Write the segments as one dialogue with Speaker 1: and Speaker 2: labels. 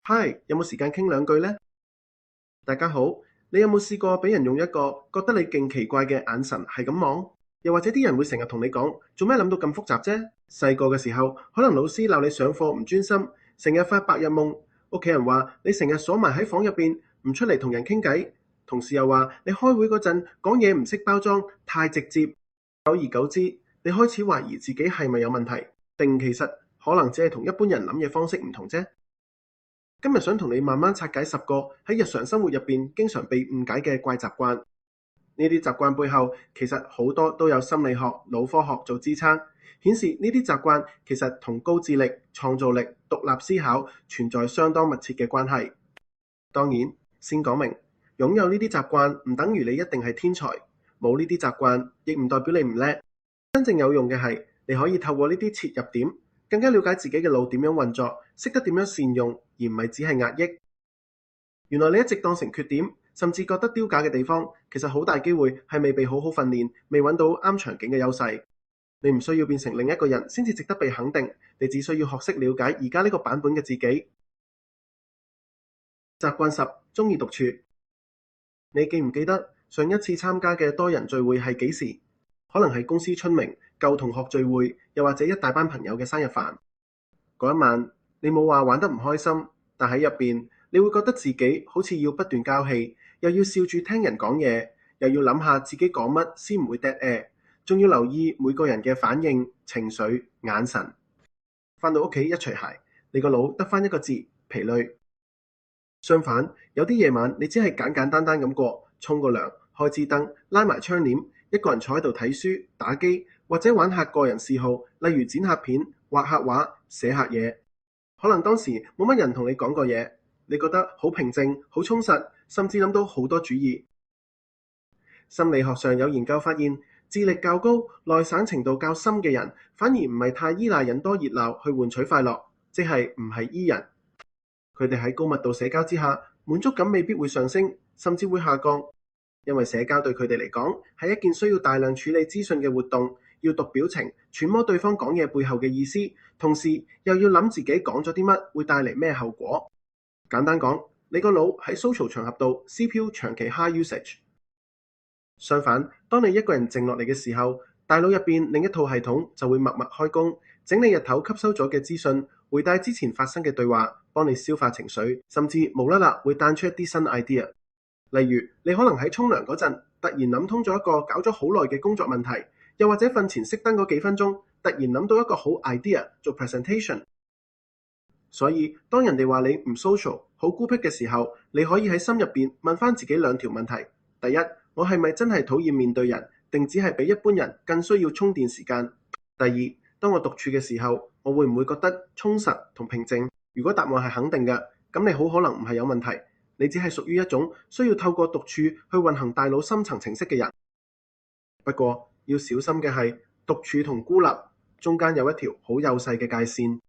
Speaker 1: 嗨，有冇時間傾兩句呢？大家好，你有冇試過俾人用一個覺得你勁奇怪嘅眼神係咁望？又或者啲人會成日同你講，做咩諗到咁複雜啫？細個嘅時候，可能老師鬧你上課唔專心，成日發白日夢；屋企人話你成日鎖埋喺房入邊，唔出嚟同人傾偈；同事又話你開會嗰陣講嘢唔識包裝，太直接。久而久之，你開始懷疑自己係咪有問題，定其實可能只係同一般人諗嘢方式唔同啫。今日想同你慢慢拆解10個喺日常生活入邊經常被誤解嘅怪習慣。呢啲習慣背後其實好多都有心理學、腦科學做支撐，顯示呢啲習慣其實同高智力、創造力、獨立思考存在相當密切嘅關係。當然，先講明，擁有呢啲習慣唔等於你一定係天才，冇呢啲習慣亦唔代表你唔叻。真正有用嘅係，你可以透過呢啲切入點，更加了解自己嘅腦點樣運作，識得點樣善用，而唔係只係壓抑。原來你一直當成缺點，甚至覺得丟架嘅地方，其實好大機會係未被好好訓練，未揾到啱場景嘅優勢。你唔需要變成另一個人先至值得被肯定，你只需要學識了解而家呢個版本嘅自己。習慣10，鍾意獨處。你記唔記得上一次參加嘅多人聚會係幾時？可能係公司春茗、舊同學聚會，又或者一大班朋友嘅生日飯。嗰一晚，你冇話玩得唔開心，但喺入邊，你會覺得自己好似要不斷交氣，又要笑住聽人講嘢，又要諗下自己講乜先唔會 dead air，仲要留意每個人嘅反應、情緒、眼神。返到屋企一除鞋，你個腦得返一個字：疲累。相反，有啲夜晚你只係簡簡單單咁過，沖個涼，開支燈，拉埋窗簾，一個人坐喺度睇書、打機，或者玩下個人嗜好，例如剪下片、畫下畫、寫下嘢。可能當時冇乜人同你講過嘢，你覺得好平靜、好充實，甚至諗到好多主意。心理學上有研究發現，智力較高、內省程度較深嘅人，反而唔係太依賴人多熱鬧去換取快樂，即係唔係 E 人。佢哋喺高密度社交之下，滿足感未必會上升，甚至會下降，因為社交對佢哋嚟講係一件需要大量處理資訊嘅活動，要讀表情、揣摩對方講嘢背後嘅意思，同時又要諗自己講咗啲乜會帶嚟咩後果。簡單講，你個腦喺 social 場合度 CPU 長期 high usage。相反，當你一個人靜落嚟嘅時候，大腦入邊另一套系統就會默默開工，整理日頭吸收咗嘅資訊，回帶之前發生嘅對話，幫你消化情緒，甚至無啦啦會彈出一啲新 idea。例如，你可能喺沖涼嗰陣，突然諗通咗一個搞咗好耐嘅工作問題，又或者瞓前熄燈嗰幾分鐘，突然諗到一個好 idea 做 presentation。所以，當人哋話你唔 social、好孤僻嘅時候，你可以喺心入邊問翻自己2條問題：第一，我係咪真係討厭面對人，定只係比一般人更需要充電時間？第二，當我獨處嘅時候，我會唔會覺得充實同平靜？如果答案係肯定嘅，咁你好可能唔係有問題，你只係屬於一種需要透過獨處去運行大腦深層程式嘅人。不過要小心嘅係，獨處同孤立中間有一條好幼細嘅界線。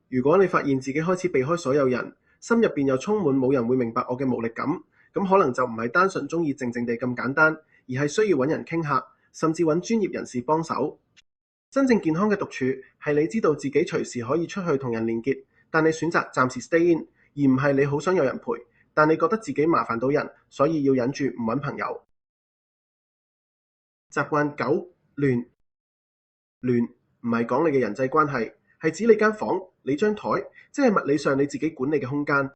Speaker 1: 如果你發現自己開始避開所有人，心入邊又充滿冇人會明白我嘅無力感，咁可能就唔係單純鍾意靜靜地咁簡單，而係需要揾人傾下，甚至揾專業人士幫手。真正健康嘅獨處係你知道自己隨時可以出去同人連結，但你選擇暫時 stay in， 而唔係你好想有人陪，但你覺得自己麻煩到人，所以要忍住唔揾朋友。習慣9，亂。亂唔係講你嘅人際關係，係指你間房、你張台，即係物理上你自己管理嘅空間。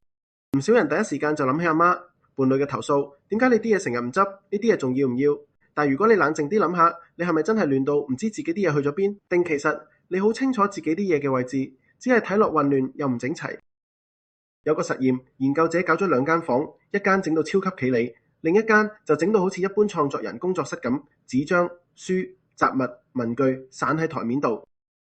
Speaker 1: 唔少人第一時間就諗起阿媽、伴侶嘅投訴，點解你啲嘢成日唔執？呢啲嘢仲要唔要？但如果你冷靜啲諗下，你係咪真係亂到唔知自己啲嘢去咗邊？定其實你好清楚自己啲嘢嘅位置，只係睇落混亂又唔整齊。有個實驗，研究者搞咗2間房，一間整到超級企理，另一間就整到好似一般創作人工作室咁，紙張、書、雜物、文具散喺台面度。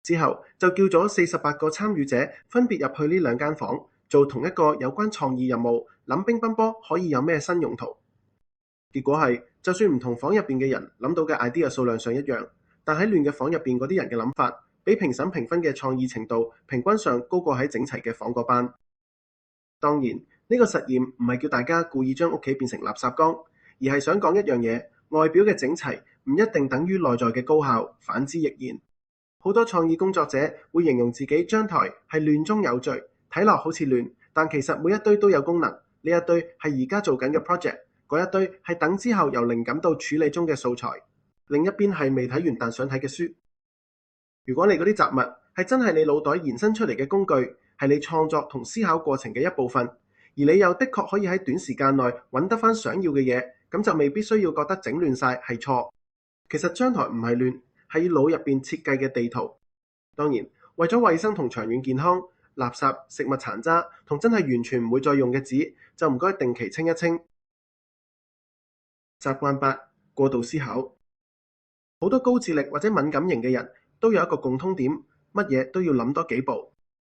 Speaker 1: 之後就叫咗48個參與者分別入去呢2間房，做同一個有關創意任務，諗乒乓波可以有咩新用途。結果係，就算唔同房入邊嘅人諗到嘅 idea 數量上一樣，但喺亂嘅房入邊嗰啲人嘅諗法，比評審評分嘅創意程度平均上高過喺整齊嘅房嗰班。當然，呢個實驗唔係叫大家故意將屋企變成垃圾缸，而係想講一樣嘢：外表嘅整齊唔一定等於內在嘅高效，反之亦然。好多創意工作者會形容自己張台係亂中有序，睇落好似亂，但其實每一堆都有功能。呢一堆係而家做緊嘅 project，嗰一堆係等之後由靈感到處理中嘅素材，另一邊係未睇完但想睇嘅書。如果你嗰啲雜物係真係你腦袋延伸出嚟嘅工具，係你創作同思考過程嘅一部分，而你又的確可以喺短時間內揾得返想要嘅嘢，咁就未必需要覺得整亂晒係錯。其實張台唔係亂，係腦入邊設計嘅地圖。當然，為咗衛生同長遠健康，垃圾、食物殘渣同真係完全唔會再用嘅紙，就唔該定期清一清。習慣8：過度思考。好多高智力或者敏感型嘅人都有一個共通點，乜嘢都要諗多幾步。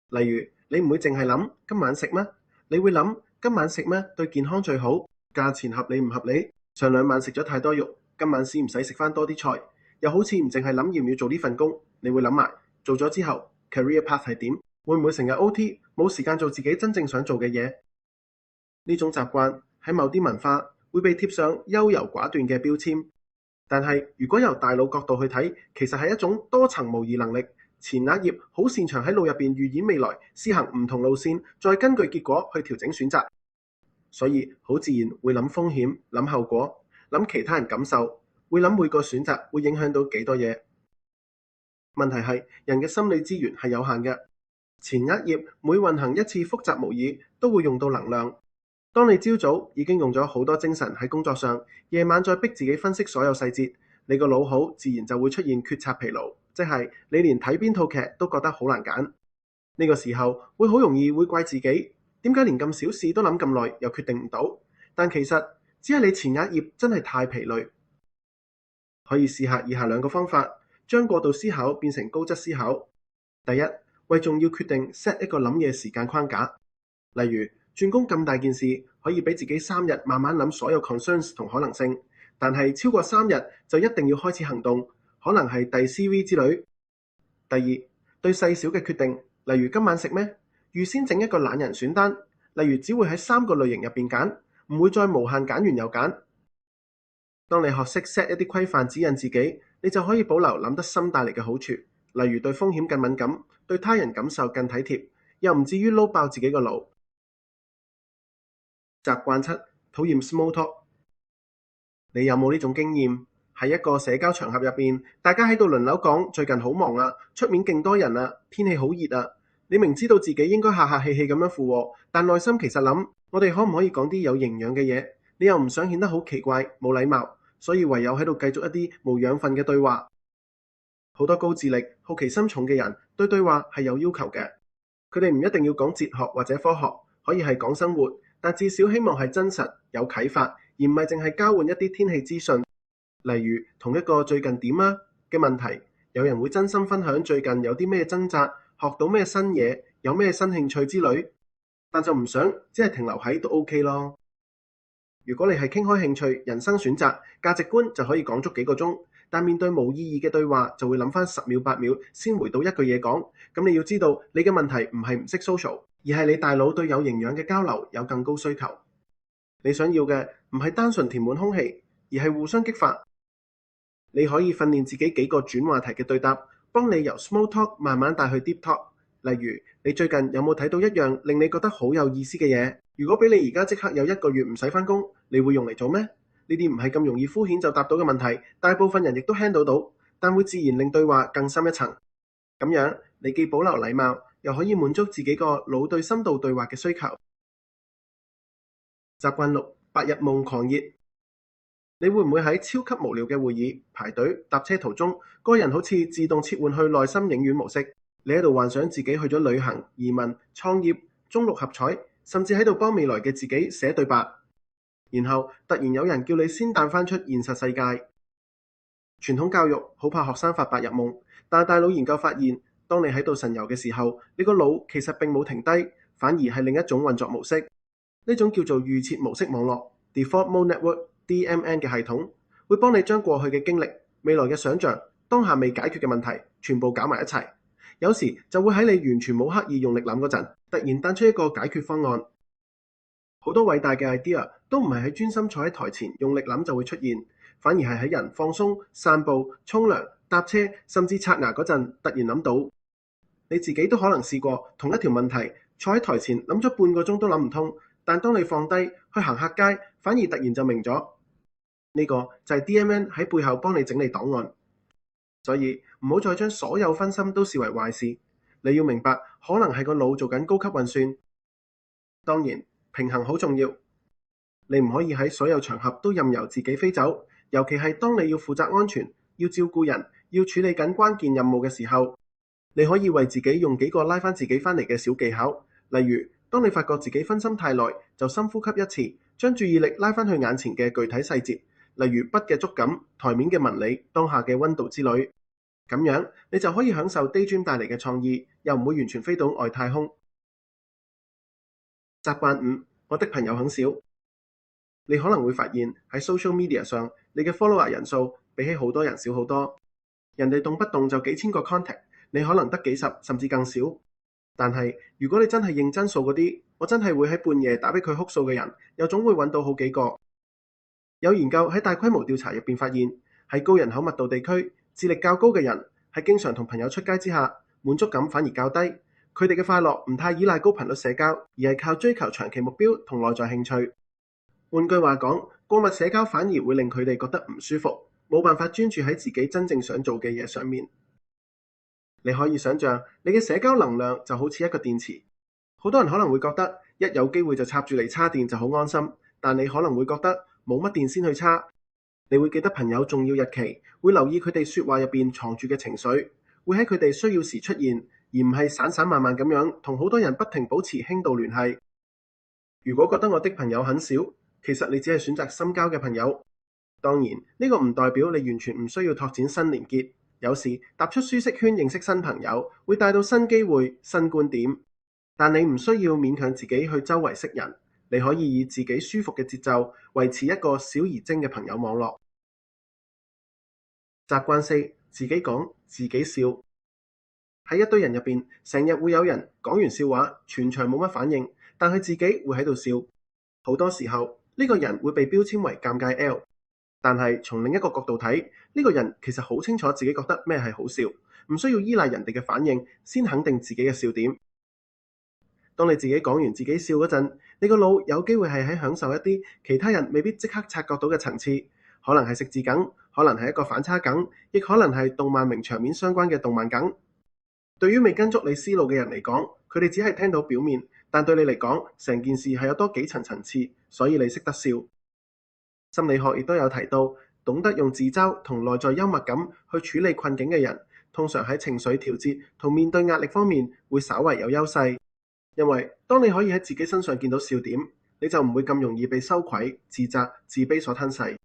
Speaker 1: 例如，你唔會淨係諗今晚食咩？你會諗今晚食咩對健康最好？價錢合理唔合理？上2晚食咗太多肉，今晚使唔使食翻多啲菜？又好似唔淨係諗要唔要做呢份工，你會諗埋做咗之後 career path 係點？會唔會成日 OT 冇時間做自己真正想做嘅嘢？呢種習慣喺某啲文化會被貼上優柔寡斷嘅標籤，但係如果由大腦角度去睇，其實係一種多層模擬能力。前額葉好擅長喺腦入邊預演未來，施行唔同路線，再根據結果去調整選擇，所以好自然會諗風險、諗後果、諗其他人感受，會諗每個選擇會影響到幾多嘢。問題係人嘅心理資源係有限嘅，前額葉每運行一次複雜模擬都會用到能量。當你朝早已經用咗好多精神喺工作上，夜晚再逼自己分析所有細節，你個腦好自然就會出現決策疲勞，即係你連睇邊套劇都覺得好難揀。呢個時候會好容易會怪自己，點解連咁小事都諗咁耐又決定唔到？但其實只係你前額葉真係太疲累。可以試下以下2個方法，將過度思考變成高質思考。第一，為重要決定 set 一個諗嘢時間框架，例如轉工咁大件事，可以俾自己3日慢慢諗所有 concerns 同可能性，但係超過3日就一定要開始行動，可能係遞 CV 之類。第二，對細小嘅決定，例如今晚食咩，預先整一個懶人選單，例如只會喺3個類型入邊揀，唔會再無限揀完又揀。當你學識 set 一啲規範指引自己，你就可以保留諗得深帶嚟嘅好處，例如對風險更敏感，對他人感受更體貼，又唔至於撈爆自己個腦。習慣7：討厭 small talk。你有冇呢種經驗？喺一個社交場合入邊，大家喺度輪流講最近好忙啊，出面勁多人啊，天氣好熱啊。你明知道自己應該客客氣氣咁樣附和，但內心其實諗，我哋可唔可以講啲有營養嘅嘢？你又唔想顯得好奇怪冇禮貌，所以唯有喺度繼續一啲無養分嘅對話。好多高智力、好奇心重嘅人對對話係有要求嘅，佢哋唔一定要講哲學或者科學，可以係講生活，但至少希望係真實有啟發，而唔係淨係交換一啲天氣資訊。例如同一個最近點啊嘅問題，有人會真心分享最近有啲咩掙扎，學到咩新嘢，有咩新興趣之類，但就唔想只係停留喺都 OK 咯。如果你係傾開興趣、人生選擇、價值觀，就可以講足幾個鐘，但面對冇意義嘅對話，就會諗翻10秒8秒先回到一句嘢講。咁你要知道，你嘅問題唔係唔識 social，而係你大腦對有營養嘅交流有更高需求。你想要嘅唔係單純填滿空氣，而係互相激發。你可以訓練自己幾個轉話題嘅對答，幫你由 small talk 慢慢帶去 deep talk。例如，你最近有冇睇到一樣令你覺得好有意思嘅嘢？如果俾你而家即刻有1個月唔使返工，你會用嚟做咩？呢啲唔係咁容易敷衍就答到嘅問題，大部分人亦都 handle 到，但會自然令對話更深一層。咁樣你既保留禮貌，又可以滿足自己個腦對深度對話嘅需求。習慣6：白日夢狂熱。你會唔會喺超級無聊嘅會議、排隊、搭車途中，個人好似自動切換去內心影院模式？你喺度幻想自己去咗旅行、移民、創業、中六合彩，甚至喺度幫未來嘅自己寫對白。然後突然有人叫你先彈翻出現實世界。傳統教育好怕學生發白日夢，但大腦研究發現，當你喺度神遊嘅時候，你個腦其實並冇停低，反而係另一種運作模式。呢種叫做預設模式網絡 （Default Mode Network，DMN） 嘅系統，會幫你將過去嘅經歷、未來嘅想像、當下未解決嘅問題，全部搞埋一齊。有時就會喺你完全冇刻意用力諗嗰陣，突然彈出一個解決方案。好多偉大嘅 idea 都唔係喺專心坐喺台前用力諗就會出現，反而係喺人放鬆、散步、沖涼、搭車，甚至刷牙嗰陣突然諗到。你自己都可能試過同一條問題，坐喺台前諗咗半個鐘都諗唔通，但當你放低去行下街，反而突然就明咗。呢個就係 DMN 喺背後幫你整理檔案。所以唔好再將所有分心都視為壞事。你要明白，可能係個腦做緊高級運算。當然，平衡好重要。你唔可以喺所有場合都任由自己飛走，尤其係當你要負責安全、要照顧人、要處理緊關鍵任務嘅時候。你可以為自己用幾個拉返自己返嚟嘅小技巧，例如當你發覺自己分心太耐，就深呼吸一次，將注意力拉返去眼前嘅具體細節，例如筆嘅觸感、台面嘅紋理、當下嘅溫度之類。咁樣你就可以享受 Daydream 帶嚟嘅創意，又唔會完全飛到外太空。習慣5，我的朋友很少。你可能會發現喺 social media 上，你嘅 follower 人數比起好多人少好多。人哋動不動就幾千個 contact，你可能得幾十甚至更少。但係如果你真係認真數嗰啲，我真係會喺半夜打俾佢哭訴嘅人，又總會揾到好幾個。有研究喺大規模調查入邊發現，喺高人口密度地區，智力較高嘅人喺經常同朋友出街之下，滿足感反而較低。佢哋嘅快樂唔太依賴高頻率社交，而係靠追求長期目標同內在興趣。換句話講，過密社交反而會令佢哋覺得唔舒服，冇辦法專注喺自己真正想做嘅嘢上面。你可以想象，你嘅社交能量就好似一個電池。好多人可能會覺得一有機會就插住嚟叉電就好安心，但你可能會覺得冇乜電先去叉。你會記得朋友重要日期，會留意佢哋說話入邊藏住嘅情緒，會喺佢哋需要時出現，而唔係散散漫漫咁樣同好多人不停保持輕度聯繫。如果覺得我的朋友很少，其實你只係選擇深交嘅朋友。當然，呢個唔代表你完全唔需要拓展新連結。有時踏出舒適圈認識新朋友，會帶到新機會、新觀點。但你唔需要勉強自己去周圍識人，你可以以自己舒服嘅節奏，維持一個小而精嘅朋友網絡。習慣4，自己講自己笑。喺一堆人入邊，成日會有人講完笑話，全場冇乜反應，但佢自己會喺度笑。好多時候，呢個人會被標籤為尷尬 L。但係從另一個角度睇，呢個人其實好清楚自己覺得咩係好笑，唔需要依賴人哋嘅反應先肯定自己嘅笑點。當你自己講完自己笑嗰陣，你個腦有機會係喺享受一啲其他人未必即刻察覺到嘅層次，可能係食字梗，可能係一個反差梗，亦可能係動漫名場面相關嘅動漫梗。對於未跟足你思路嘅人嚟講，佢哋只係聽到表面，但對你嚟講，成件事係有多幾層次，所以你識得笑。心理學亦都有提到，懂得用自嘲同內在幽默感去處理困境嘅人，通常喺情緒調節同面對壓力方面會稍為有優勢。因為當你可以喺自己身上見到笑點，你就唔會咁容易被羞愧、自責、自卑所吞噬。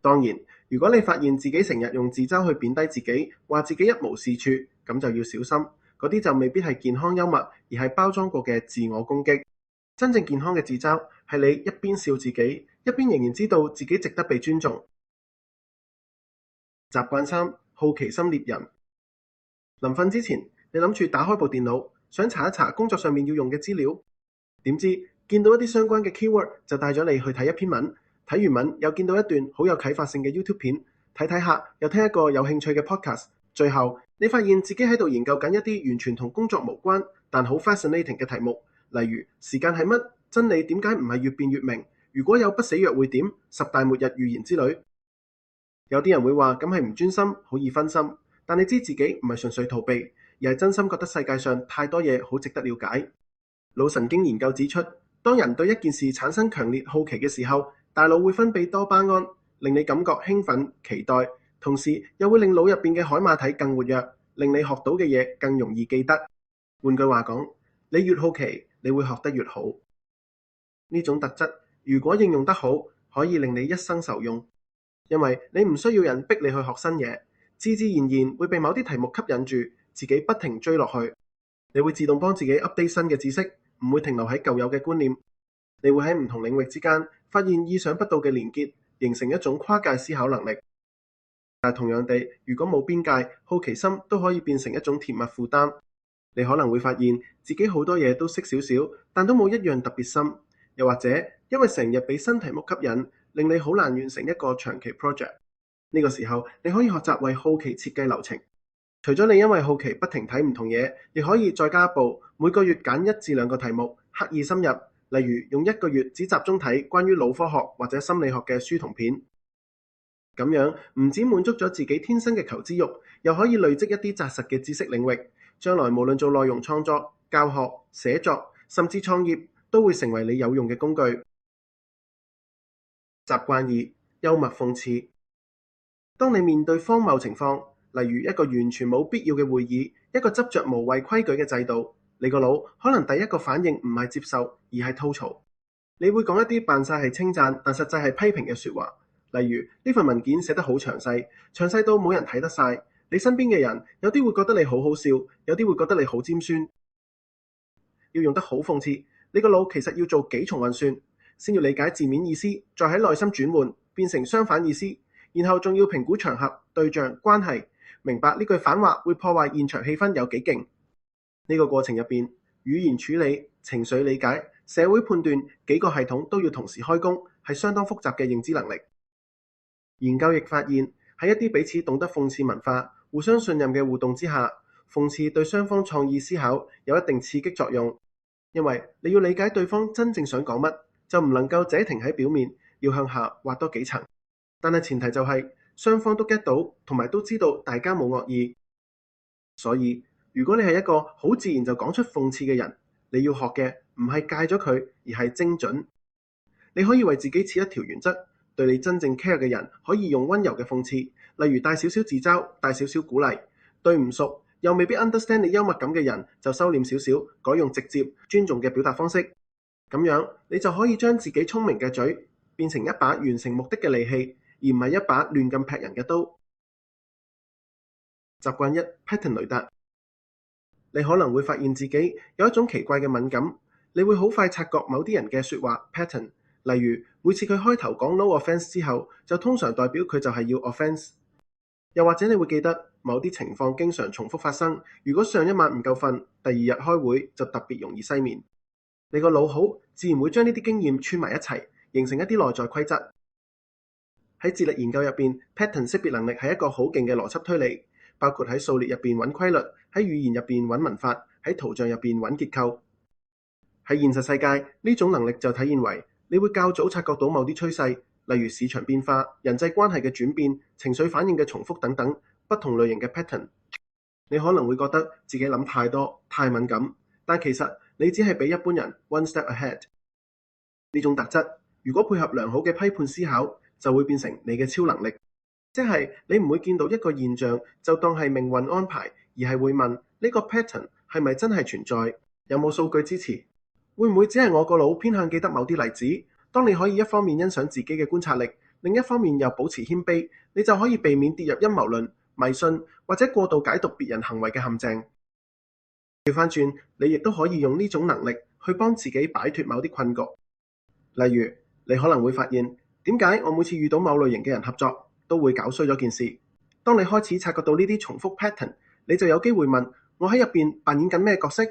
Speaker 1: 當然，如果你發現自己成日用自嘲去貶低自己，話自己一無是處，咁就要小心，嗰啲就未必係健康幽默，而係包裝過嘅自我攻擊。真正健康嘅自嘲係你一邊笑自己，一邊仍然知道自己值得被尊重。習慣3，好奇心獵人。臨瞓之前，你諗住打開部電腦，想查一查工作上面要用嘅資料，點知見到一啲相關嘅 keyword 就帶咗你去睇一篇文，睇完文又見到一段好有啟發性嘅 YouTube 片，睇睇下又聽一個有興趣嘅 podcast， 最後你發現自己喺度研究緊一啲完全同工作無關但好 fascinating 嘅題目，例如時間係乜、真理點解唔係越變越明、如果有不死藥會點、10大末日預言之類。有啲人會話咁係唔專心，好易分心，但你知自己唔係純粹逃避，而係真心覺得世界上太多嘢好值得了解。腦神經研究指出，當人對一件事產生強烈好奇嘅時候，大腦會分泌多巴胺，令你感覺興奮、期待，同時又會令腦入邊嘅海馬體更活躍，令你學到嘅嘢更容易記得。換句話講，你越好奇，你會學得越好。呢種特質如果應用得好，可以令你一生受用，因為你唔需要人逼你去學新嘢，自自然然會被某啲題目吸引住，自己不停追落去。你會自動幫自己 update 新嘅知識，唔會停留喺舊有嘅觀念。你會喺唔同領域之間發現意想不到嘅連結，形成一種跨界思考能力。但同樣地，如果冇邊界，好奇心都可以變成一種甜蜜負擔。你可能會發現自己好多嘢都識少少，但都冇一樣特別深。又或者因為成日俾新題目吸引，令你好難完成一個長期 project。呢個時候你可以學習為好奇設計流程。除咗你因為好奇不停睇唔同嘢，亦可以再加一步，每個月揀1至2個題目，刻意深入，例如用1個月只集中睇關於腦科學或者心理學嘅書同片。咁樣唔止滿足咗自己天生嘅求知欲，又可以累積一啲紮實嘅知識領域，將來無論做內容創作、教學、寫作，甚至創業，都會成為你有用嘅工具。習慣2：幽默諷刺。當你面對荒謬情況，例如一個完全冇必要嘅會議，一個執着無謂規矩嘅制度，你個腦可能第一個反應唔係接受，而係吐槽。你會講一啲扮晒係稱讚，但實際係批評嘅說話。例如呢份文件寫得好詳細，詳細到冇人睇得晒。你身邊嘅人有啲會覺得你好好笑，有啲會覺得你好尖酸。要用得好諷刺，你個腦其實要做幾重運算，先要理解字面意思，再喺內心轉換變成相反意思，然後仲要評估場合、對象、關係，明白呢句反話會破壞現場氣氛有幾勁。呢個過程入邊，語言處理、情緒理解、社會判斷幾個系統都要同時開工，係相當複雜嘅認知能力。研究亦發現，喺一啲彼此懂得諷刺文化、互相信任嘅互動之下，諷刺對雙方創意思考有一定刺激作用。因為你要理解對方真正想講乜，就唔能夠只停喺表面，要向下挖多幾層。但係前提就係雙方都 get 到，同埋都知道大家冇惡意。所以如果你係一個好自然就講出諷刺嘅人，你要學嘅唔係戒咗佢，而係精準。你可以為自己設一條原則，對你真正 care 嘅人可以用溫柔嘅諷刺，例如帶少少自嘲，帶少少鼓勵。對唔熟又未必 understand 你幽默感嘅人，就收斂少少，改用直接尊重嘅表達方式。咁樣你就可以將自己聰明嘅嘴變成一把完成目的嘅利器，而唔係一把亂咁劈人嘅刀。習慣1： pattern 雷達。你可能會發現自己有一種奇怪嘅敏感，你會好快察覺某啲人嘅說話 pattern， 例如每次佢開頭講 no offense 之後，就通常代表佢就係要 offense。又或者你會記得某啲情況經常重複發生，如果上一晚唔夠瞓，第2日開會就特別容易失眠。你個腦好自然會將呢啲經驗串埋一齊，形成一啲內在規則。喺智力研究入邊， pattern 識別能力係一個好勁嘅邏輯推理，包括喺數列入邊揾規律，喺語言入邊揾文法，喺圖像入邊揾結構。喺現實世界，呢種能力就體現為你會較早察覺到某啲趨勢，例如市場變化、人際關係嘅轉變、情緒反應嘅重複等等不同類型嘅 pattern。 你可能會覺得自己諗太多、太敏感，但其實你只係比一般人 one step ahead。 呢種特質如果配合良好嘅批判思考，就會變成你嘅超能力。即係你唔會見到一個現象就當係命運安排，而係會問呢個 pattern 係咪真係存在，有冇數據支持，會唔會只係我個腦偏向記得某啲例子。當你可以一方面欣賞自己嘅觀察力，另一方面又保持謙卑，你就可以避免跌入陰謀論、迷信或者過度解讀別人行為嘅陷阱。調翻轉，你亦都可以用呢種能力去幫自己擺脫某啲困局。例如你可能會發現，點解我每次遇到某類型嘅人合作都會搞衰咗件事。當你開始察覺到呢啲重複 pattern， 你就有機會問，我喺入邊扮演緊咩角色？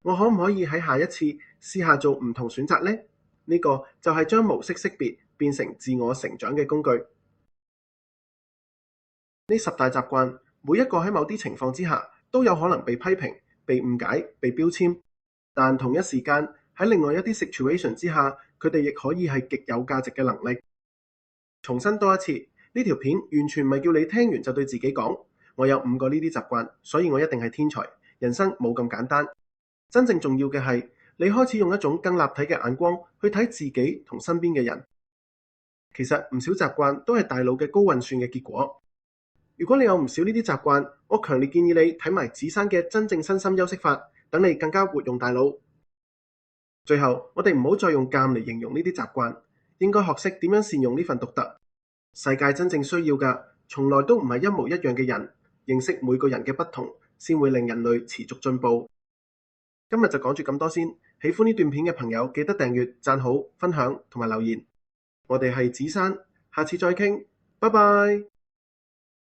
Speaker 1: 我可唔可以喺下一次試下做唔同選擇呢？呢個就係將模式識別變成自我成長嘅工具。呢10大習慣，每一個喺某啲情況之下都有可能被批評、被誤解、被標籤，但同一時間喺另外一啲 situation 之下，佢哋亦可以係極有價值嘅能力。重申多一次，呢條片完全唔係叫你聽完就對自己講，我有5個呢啲習慣，所以我一定係天才。人生冇咁簡單。真正重要嘅係，你開始用一種更立體嘅眼光去睇自己同身邊嘅人。其實唔少習慣都係大腦嘅高運算嘅結果。如果你有唔少呢啲習慣，我強烈建議你睇埋子珊嘅真正身心休息法，等你更加活用大腦。最後，我哋唔好再用鑑嚟形容呢啲習慣，應該學識點樣善用呢份獨特。世界真正需要嘅，從來都唔係一模一樣嘅人，認識每個人嘅不同，先會令人類持續進步。今日就講住咁多先，喜歡呢段片嘅朋友記得訂閱、讚好、分享同埋留言。我哋係子珊，下次再傾，拜拜。